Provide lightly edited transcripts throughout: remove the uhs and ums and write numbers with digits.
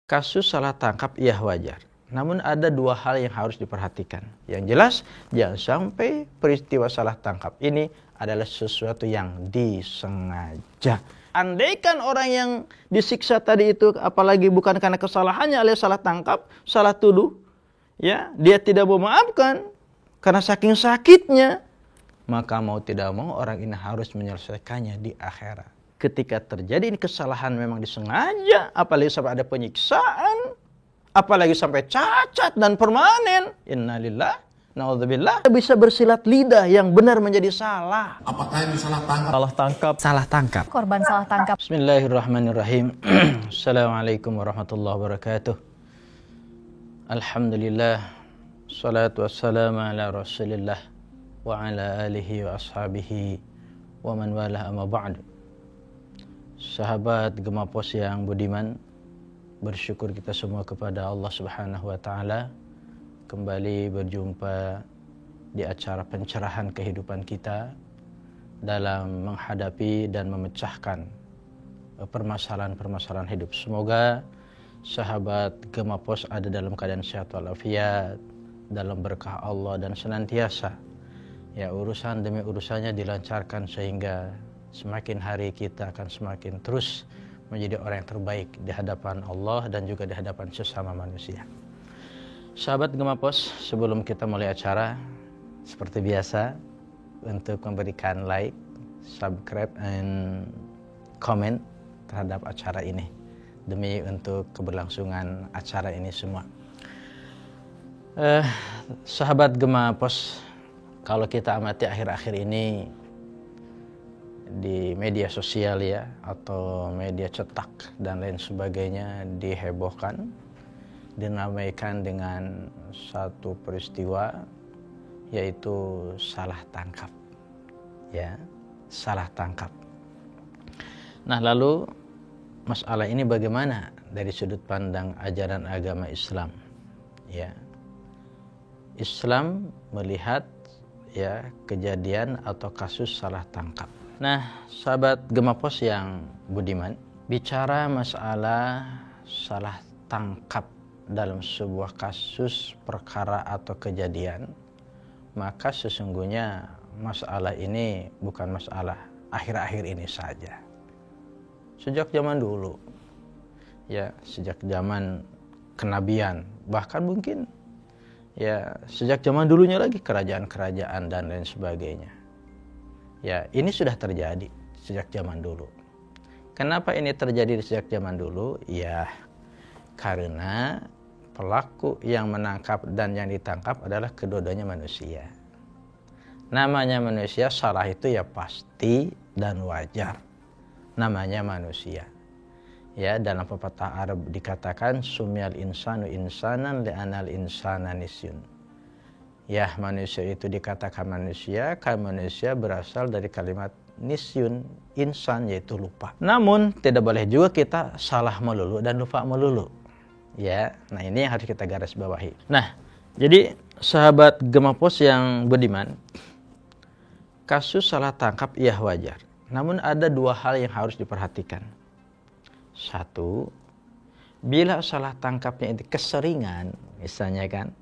Kasus salah tangkap iya wajar. Namun ada dua hal yang harus diperhatikan. Yang jelas, jangan sampai peristiwa salah tangkap ini adalah sesuatu yang disengaja. Andaikan orang yang disiksa tadi itu, apalagi bukan karena kesalahannya alias salah tangkap, salah tuduh, ya, dia tidak mau maafkan karena saking sakitnya, maka mau tidak mau orang ini harus menyelesaikannya di akhirat. Ketika terjadi ini kesalahan memang disengaja, apalagi sampai ada penyiksaan, apalagi sampai cacat dan permanen, innalillah, naudzubillah, bisa bersilat lidah yang benar menjadi salah. Apakah ini salah tangkap? Salah tangkap. Salah tangkap. Korban salah tangkap. Bismillahirrahmanirrahim. Assalamualaikum warahmatullahi wabarakatuh. Alhamdulillah, salatu wassalamu ala rasulillah wa ala alihi wa ashabihi wa man walah amma ba'du. Sahabat Gemapos yang budiman, bersyukur kita semua kepada Allah Subhanahu wa taala kembali berjumpa di acara pencerahan kehidupan kita dalam menghadapi dan memecahkan permasalahan-permasalahan hidup. Semoga sahabat Gemapos ada dalam keadaan sehat walafiat, dalam berkah Allah, dan senantiasa ya urusan demi urusannya dilancarkan sehingga semakin hari kita akan semakin terus menjadi orang yang terbaik di hadapan Allah dan juga di hadapan sesama manusia. Sahabat Gemapos, sebelum kita mulai acara, seperti biasa, untuk memberikan like, subscribe, and comment terhadap acara ini, demi untuk keberlangsungan acara ini semua. Sahabat Gemapos, kalau kita amati akhir-akhir ini di media sosial ya, atau media cetak dan lain sebagainya, dihebohkan, dinamaikan dengan satu peristiwa, yaitu salah tangkap, ya, salah tangkap. Nah, lalu masalah ini bagaimana dari sudut pandang ajaran agama Islam? Ya, Islam melihat ya kejadian atau kasus salah tangkap. Nah, sahabat Gemapos yang budiman, bicara masalah salah tangkap dalam sebuah kasus, perkara atau kejadian, maka sesungguhnya masalah ini bukan masalah akhir-akhir ini saja. Sejak zaman dulu, ya, sejak zaman kenabian, bahkan mungkin ya sejak zaman dulunya lagi, kerajaan-kerajaan dan lain sebagainya. Ya, ini sudah terjadi sejak zaman dulu. Kenapa ini terjadi sejak zaman dulu? Ya, karena pelaku yang menangkap dan yang ditangkap adalah kedua-duanya manusia. Namanya manusia, salah itu ya pasti dan wajar. Namanya manusia. Ya, dalam pepatah Arab dikatakan sumyal insanu insanan li'anal insana nisyun. Ya, manusia itu dikatakan manusia karena manusia berasal dari kalimat nisyun, insan, yaitu lupa. Namun tidak boleh juga kita salah melulu dan lupa melulu. Ya, nah ini yang harus kita garis bawahi. Nah, jadi sahabat Gemapos yang budiman, kasus salah tangkap iya wajar. Namun ada dua hal yang harus diperhatikan. Satu, bila salah tangkapnya itu keseringan, misalnya kan,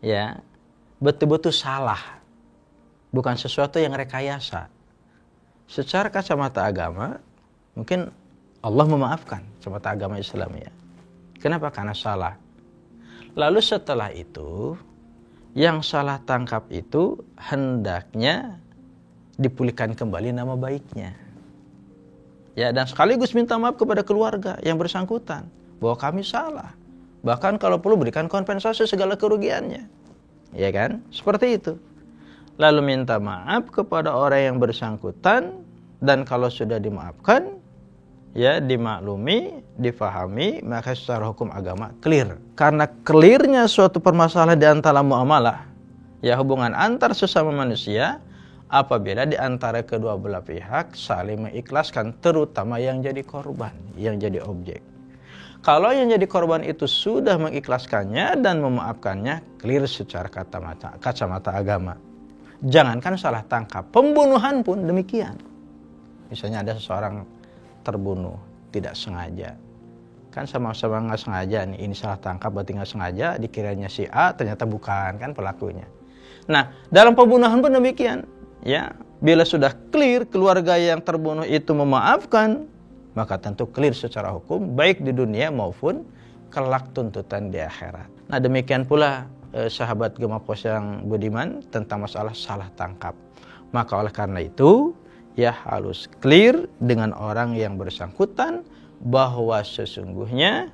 ya, betul-betul salah, bukan sesuatu yang rekayasa. Secara kacamata agama, mungkin Allah memaafkan, kacamata agama Islam ya. Kenapa? Karena salah. Lalu setelah itu, yang salah tangkap itu hendaknya dipulihkan kembali nama baiknya. Ya, dan sekaligus minta maaf kepada keluarga yang bersangkutan bahwa kami salah. Bahkan kalau perlu berikan kompensasi segala kerugiannya. Ya kan? Seperti itu. Lalu minta maaf kepada orang yang bersangkutan, dan kalau sudah dimaafkan, ya dimaklumi, difahami, maka secara hukum agama clear. Karena clearnya suatu permasalahan di antara muamalah, ya hubungan antar sesama manusia, apabila di antara kedua belah pihak saling mengikhlaskan, terutama yang jadi korban, yang jadi objek. Kalau yang jadi korban itu sudah mengikhlaskannya dan memaafkannya, clear secara kacamata agama. Jangankan salah tangkap, pembunuhan pun demikian. Misalnya ada seseorang terbunuh tidak sengaja, Kan sama-sama nggak sengaja nih, ini salah tangkap berarti nggak sengaja, dikiranya si A ternyata bukan kan pelakunya. Nah, dalam pembunuhan pun demikian, ya. Bila sudah clear keluarga yang terbunuh itu memaafkan, maka tentu clear secara hukum baik di dunia maupun kelak tuntutan di akhirat. Nah, demikian pula sahabat Gemapos yang budiman tentang masalah salah tangkap. Maka oleh karena itu, ya harus clear dengan orang yang bersangkutan bahwa sesungguhnya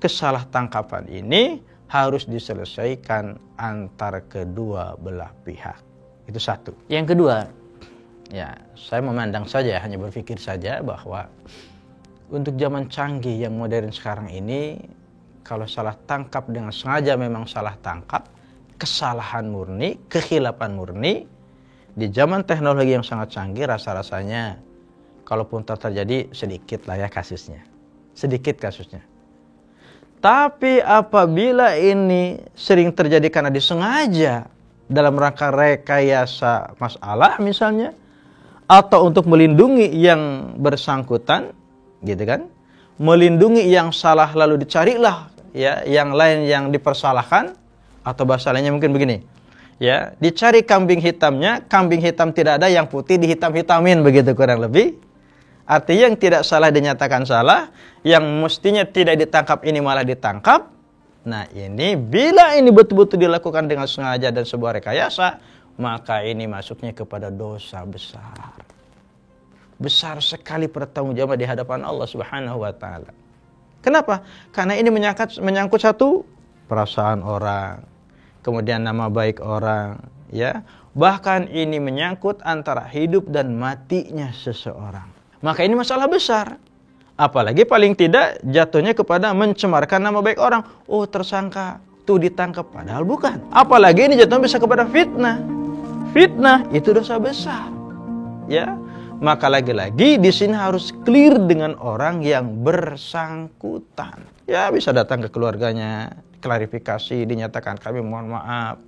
kesalah tangkapan ini harus diselesaikan antar kedua belah pihak. Itu satu. Yang kedua, ya saya memandang saja, hanya berpikir saja bahwa untuk zaman canggih yang modern sekarang ini, kalau salah tangkap dengan sengaja memang salah tangkap, kesalahan murni, kekhilafan murni, di zaman teknologi yang sangat canggih rasa-rasanya kalaupun terjadi sedikit lah ya kasusnya. Sedikit kasusnya. Tapi apabila ini sering terjadi karena disengaja dalam rangka rekayasa masalah misalnya, atau untuk melindungi yang bersangkutan, gitu kan? Melindungi yang salah lalu dicarilah ya yang lain yang dipersalahkan, atau bahasa lainnya mungkin begini. Ya, dicari kambing hitamnya, kambing hitam tidak ada, yang putih dihitam-hitamin, begitu kurang lebih. Artinya yang tidak salah dinyatakan salah, yang mestinya tidak ditangkap ini malah ditangkap. Nah ini, bila ini betul-betul dilakukan dengan sengaja dan sebuah rekayasa, maka ini masuknya kepada dosa besar. Besar sekali pertanggungjawaban di hadapan Allah Subhanahu wa taala. Kenapa? Karena ini menyangkut satu, perasaan orang, kemudian nama baik orang, ya. Bahkan ini menyangkut antara hidup dan matinya seseorang. Maka ini masalah besar. Apalagi paling tidak jatuhnya kepada mencemarkan nama baik orang. Oh, tersangka, tuh ditangkap, padahal bukan. Apalagi ini jatuhnya bisa kepada fitnah. Fitnah itu dosa besar. Ya. Maka lagi-lagi di sini harus clear dengan orang yang bersangkutan. Ya, bisa datang ke keluarganya, klarifikasi, dinyatakan kami mohon maaf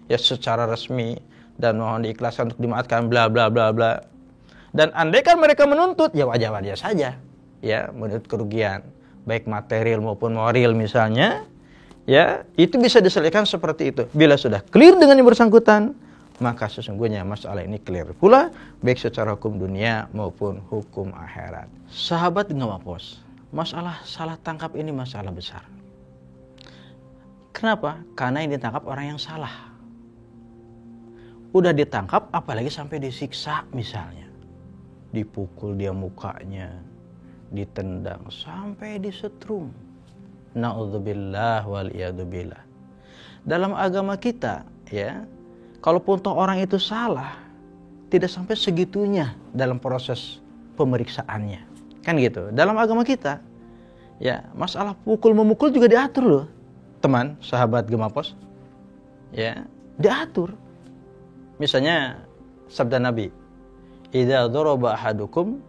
ya secara resmi dan mohon diikhlaskan untuk dimaafkan bla bla bla bla. Dan andaikan mereka menuntut, ya wajar-wajar saja, ya menuntut kerugian, baik material maupun moral misalnya, ya itu bisa diselesaikan seperti itu. Bila sudah clear dengan yang bersangkutan, maka sesungguhnya masalah ini clear pula, baik secara hukum dunia maupun hukum akhirat. Sahabat Gemapos, masalah salah tangkap ini masalah besar. Kenapa? Karena yang ditangkap orang yang salah. Udah ditangkap, apalagi sampai disiksa misalnya. Dipukul dia mukanya, ditendang, sampai disetrum. Na'udzubillah wal'iyadzubillah. Dalam agama kita, ya, kalaupun toh orang itu salah, tidak sampai segitunya dalam proses pemeriksaannya. Kan gitu. Dalam agama kita, ya, masalah pukul-memukul juga diatur loh. Teman, sahabat Gemapos, ya, diatur. Misalnya sabda Nabi, idza daraba ahadukum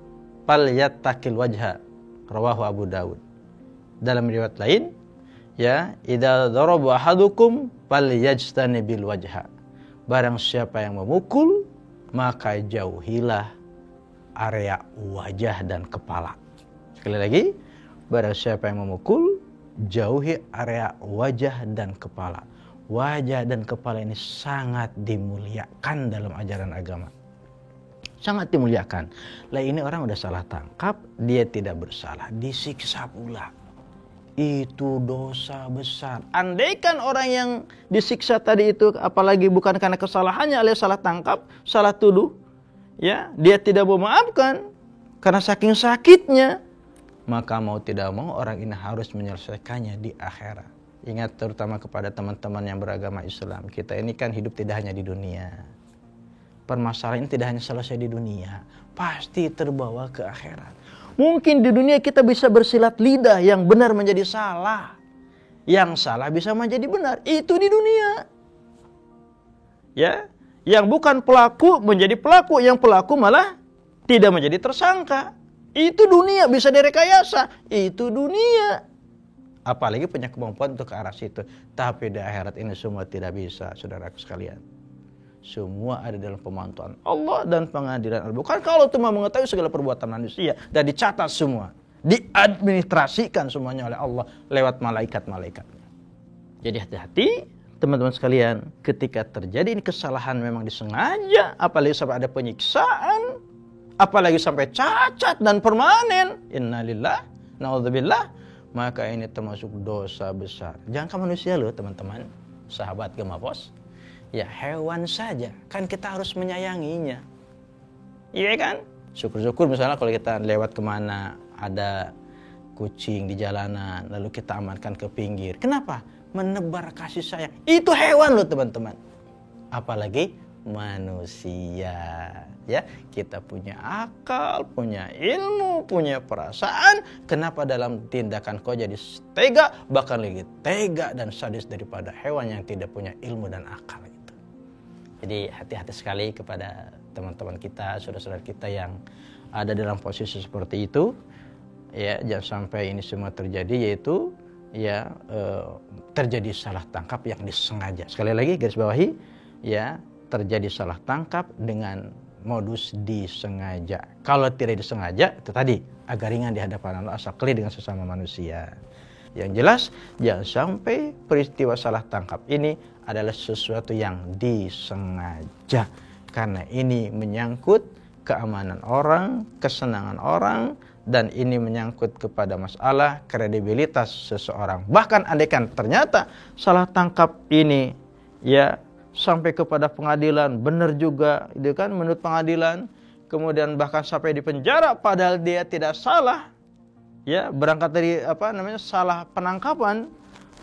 falyattaqil wajha, rawahu Abu Dawud. Dalam riwayat lain, ya, idza daraba ahadukum falyajtanibil wajha. Barang siapa yang memukul, maka jauhilah area wajah dan kepala. Sekali lagi, barang siapa yang memukul, jauhi area wajah dan kepala. Wajah dan kepala ini sangat dimuliakan dalam ajaran agama. Sangat dimuliakan. Lah ini orang udah salah tangkap, dia tidak bersalah, disiksa pula. Itu dosa besar. Andaikan orang yang disiksa tadi itu, apalagi bukan karena kesalahannya alias salah tangkap, salah tuduh, ya, dia tidak memaafkan karena saking sakitnya, maka mau tidak mau orang ini harus menyelesaikannya di akhirat. Ingat terutama kepada teman-teman yang beragama Islam, kita ini kan hidup tidak hanya di dunia. Permasalahan ini tidak hanya selesai di dunia, pasti terbawa ke akhirat. Mungkin di dunia kita bisa bersilat lidah, yang benar menjadi salah, yang salah bisa menjadi benar. Itu di dunia. Ya, yang bukan pelaku menjadi pelaku, yang pelaku malah tidak menjadi tersangka. Itu dunia, bisa direkayasa. Itu dunia. Apalagi punya kemampuan untuk ke arah situ. Tapi di akhirat ini semua tidak bisa, saudaraku sekalian. Semua ada dalam pemantauan Allah dan pengadilan Allah. Bukan kalau cuma mengetahui segala perbuatan manusia dan dicatat semua. diadministrasikan semuanya oleh Allah lewat malaikat-malaikatnya. Jadi hati-hati teman-teman sekalian, ketika terjadi ini kesalahan memang disengaja, apalagi sampai ada penyiksaan, apalagi sampai cacat dan permanen, innalillah, na'udzubillah, maka ini termasuk dosa besar. Jangan ke manusia loh teman-teman, sahabat Gemapos. Ya hewan saja, kan kita harus menyayanginya. Iya kan? Syukur-syukur misalnya kalau kita lewat kemana, ada kucing di jalanan, lalu kita amankan ke pinggir. Kenapa? Menebar kasih sayang. Itu hewan loh teman-teman. Apalagi manusia. Ya, kita punya akal, punya ilmu, punya perasaan. Kenapa dalam tindakan kau jadi tega, bahkan lebih tega dan sadis daripada hewan yang tidak punya ilmu dan akal gitu. Jadi hati-hati sekali kepada teman-teman kita, saudara-saudara kita yang ada dalam posisi seperti itu. Ya, jangan sampai ini semua terjadi, yaitu ya terjadi salah tangkap yang disengaja. Sekali lagi garis bawahi, ya, terjadi salah tangkap dengan modus disengaja. Kalau tidak disengaja, itu tadi agak ringan di hadapan Allah, asal keli dengan sesama manusia. Yang jelas, jangan sampai peristiwa salah tangkap ini adalah sesuatu yang disengaja. Karena ini menyangkut keamanan orang, kesenangan orang, dan ini menyangkut kepada masalah kredibilitas seseorang. Bahkan andaikan ternyata salah tangkap ini ya sampai kepada pengadilan, benar juga, itu kan menurut pengadilan, kemudian bahkan sampai di penjara padahal dia tidak salah, ya berangkat dari salah penangkapan,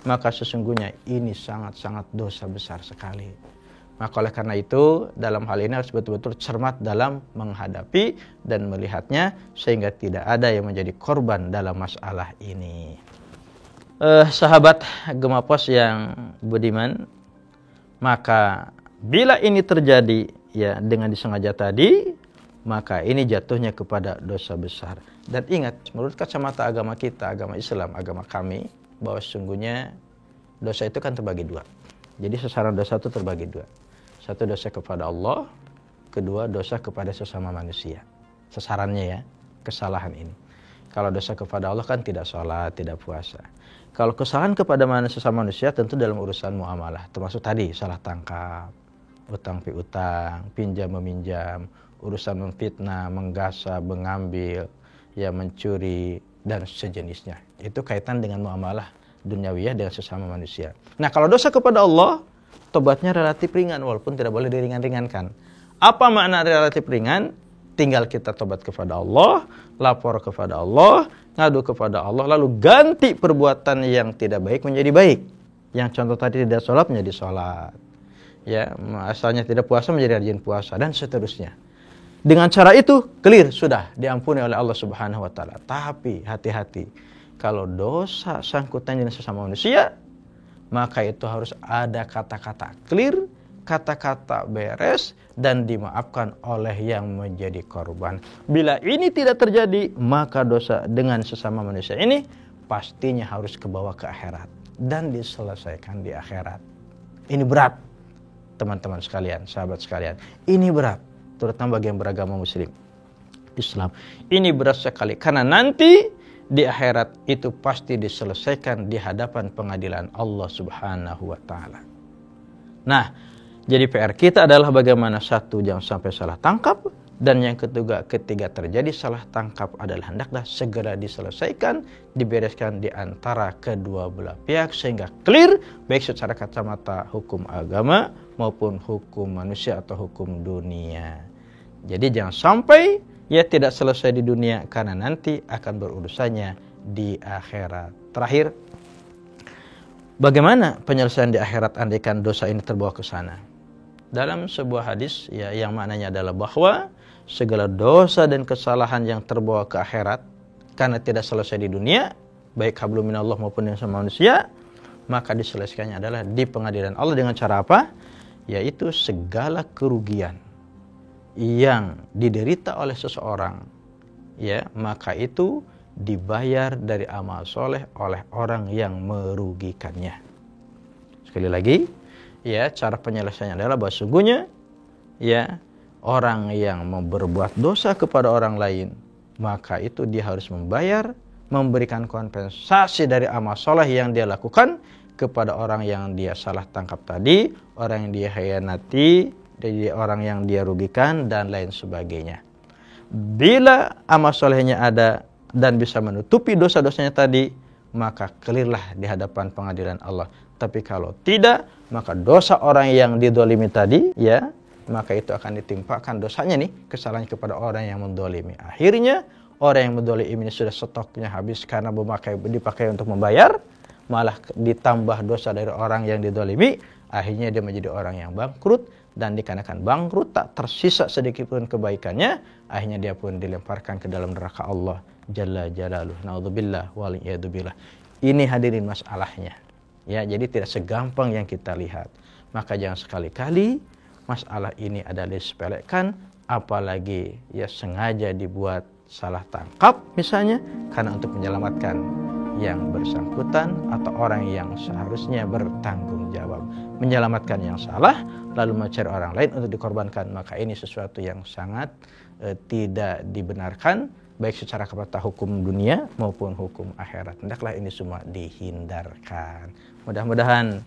maka sesungguhnya ini sangat-sangat dosa besar sekali. Maka oleh karena itu dalam hal ini harus betul-betul cermat dalam menghadapi dan melihatnya sehingga tidak ada yang menjadi korban dalam masalah ini. Sahabat Gemapos yang budiman, maka bila ini terjadi ya dengan disengaja tadi, maka ini jatuhnya kepada dosa besar. Dan ingat, menurut kacamata agama kita, agama Islam, agama kami, bahwa sesungguhnya dosa itu kan terbagi dua. Jadi sasaran dosa itu terbagi dua. Satu dosa kepada Allah, kedua dosa kepada sesama manusia. Sasarannya ya, kesalahan ini. Kalau dosa kepada Allah kan tidak sholat, tidak puasa. Kalau kesalahan kepada sesama manusia tentu dalam urusan muamalah. Termasuk tadi salah tangkap, utang piutang, pinjam meminjam, urusan memfitnah, menggasa, mengambil, ya mencuri, dan sejenisnya. Itu kaitan dengan muamalah duniawiyah dengan sesama manusia. Nah kalau dosa kepada Allah, tobatnya relatif ringan walaupun tidak boleh diringan-ringankan. Apa makna relatif ringan? Tinggal kita tobat kepada Allah, lapor kepada Allah, ngadu kepada Allah, lalu ganti perbuatan yang tidak baik menjadi baik. Yang contoh tadi tidak sholat menjadi sholat. Ya, asalnya tidak puasa menjadi rajin puasa dan seterusnya. Dengan cara itu clear, sudah diampuni oleh Allah Subhanahu wa taala. Tapi hati-hati. Kalau dosa sangkutan dengan sesama manusia, maka itu harus ada kata-kata clear, kata-kata beres, dan dimaafkan oleh yang menjadi korban. Bila ini tidak terjadi, maka dosa dengan sesama manusia ini pastinya harus kebawa ke akhirat dan diselesaikan di akhirat. Ini berat, teman-teman sekalian, sahabat sekalian. Ini berat, terutama bagi yang beragama muslim, Islam. Ini berat sekali, karena nanti di akhirat itu pasti diselesaikan di hadapan pengadilan Allah Subhanahu wa taala. Nah, jadi PR kita adalah bagaimana satu, jangan sampai salah tangkap, dan yang ketiga terjadi salah tangkap adalah hendaklah segera diselesaikan, dibereskan di antara kedua belah pihak sehingga clear baik secara kacamata hukum agama maupun hukum manusia atau hukum dunia. Jadi jangan sampai ya tidak selesai di dunia karena nanti akan berurusannya di akhirat. Terakhir, bagaimana penyelesaian di akhirat andaikan dosa ini terbawa ke sana? Dalam sebuah hadis ya yang maknanya adalah bahwa segala dosa dan kesalahan yang terbawa ke akhirat karena tidak selesai di dunia, baik hablum minallah maupun yang sama manusia, maka diselesaikannya adalah di pengadilan Allah dengan cara apa? Yaitu segala kerugian yang diderita oleh seseorang, ya maka itu dibayar dari amal soleh oleh orang yang merugikannya. Sekali lagi, ya cara penyelesaiannya adalah bahwa sungguhnya, ya orang yang berbuat dosa kepada orang lain, maka itu dia harus membayar memberikan kompensasi dari amal soleh yang dia lakukan kepada orang yang dia salah tangkap tadi, orang yang dia khianati, dari orang yang dia rugikan, dan lain sebagainya. Bila amal solehnya ada dan bisa menutupi dosa-dosanya tadi, maka clearlah di hadapan pengadilan Allah. Tapi kalau tidak, maka dosa orang yang didolimi tadi, ya, maka itu akan ditimpakan dosanya nih, kesalahannya kepada orang yang mendolimi. Akhirnya orang yang mendolimi ini sudah stoknya habis karena dipakai untuk membayar, malah ditambah dosa dari orang yang didolimi. Akhirnya dia menjadi orang yang bangkrut, dan dikarenakan bangkrut tak tersisa sedikit pun kebaikannya, akhirnya dia pun dilemparkan ke dalam neraka Allah Jalla Jalaluh. Naudzubillah wal iyadzubillah. Ini hadirin masalahnya. Ya, jadi tidak segampang yang kita lihat. Maka jangan sekali-kali masalah ini adalah disepelekan, apalagi ya sengaja dibuat salah tangkap misalnya karena untuk menyelamatkan yang bersangkutan atau orang yang seharusnya bertanggung jawab. Menyelamatkan yang salah lalu mencari orang lain untuk dikorbankan, maka ini sesuatu yang sangat tidak dibenarkan baik secara kata hukum dunia maupun hukum akhirat. Hendaklah ini semua dihindarkan. Mudah-mudahan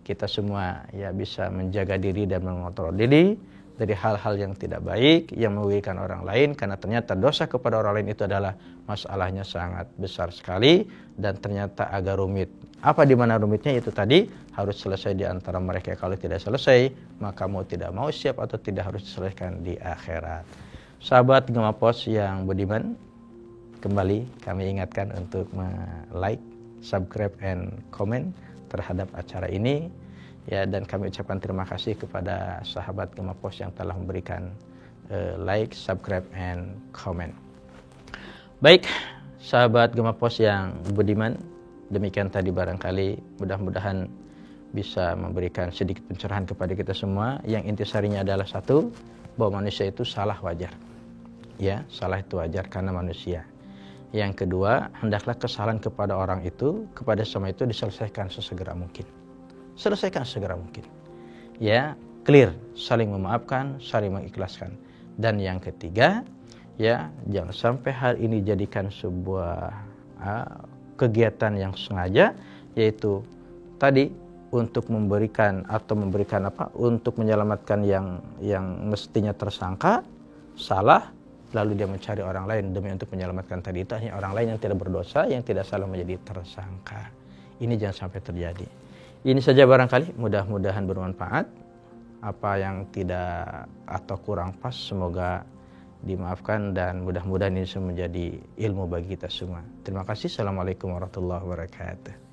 kita semua ya bisa menjaga diri dan mengontrol diri dari hal-hal yang tidak baik yang merugikan orang lain, karena ternyata dosa kepada orang lain itu adalah masalahnya sangat besar sekali dan ternyata agak rumit. Apa di mana rumitnya? Itu tadi harus selesai di antara mereka. Kalau tidak selesai, maka mau tidak mau, siap atau tidak, harus diselesaikan di akhirat. Sahabat Gema Pos yang budiman, kembali kami ingatkan untuk like, subscribe, and comment terhadap acara ini. Ya, dan kami ucapkan terima kasih kepada sahabat Gema Pos yang telah memberikan like, subscribe, and comment. Baik, sahabat Gema Pos yang budiman, demikian tadi barangkali mudah-mudahan bisa memberikan sedikit pencerahan kepada kita semua. Yang intisarinya adalah satu, bahwa manusia itu salah wajar. Ya, salah itu wajar karena manusia. Yang kedua, hendaklah kesalahan kepada orang itu, kepada sama itu diselesaikan sesegera mungkin. Selesaikan segera mungkin. Ya, clear, saling memaafkan, saling mengikhlaskan. Dan yang ketiga, ya, jangan sampai hal ini jadikan sebuah kegiatan yang sengaja, yaitu tadi untuk memberikan untuk menyelamatkan yang mestinya tersangka salah, lalu dia mencari orang lain demi untuk menyelamatkan tadi itu, hanya orang lain yang tidak berdosa, yang tidak salah menjadi tersangka. Ini jangan sampai terjadi. Ini saja barangkali, mudah-mudahan bermanfaat. Apa yang tidak atau kurang pas semoga dimaafkan, dan mudah-mudahan ini menjadi ilmu bagi kita semua. Terima kasih. Assalamualaikum warahmatullahi wabarakatuh.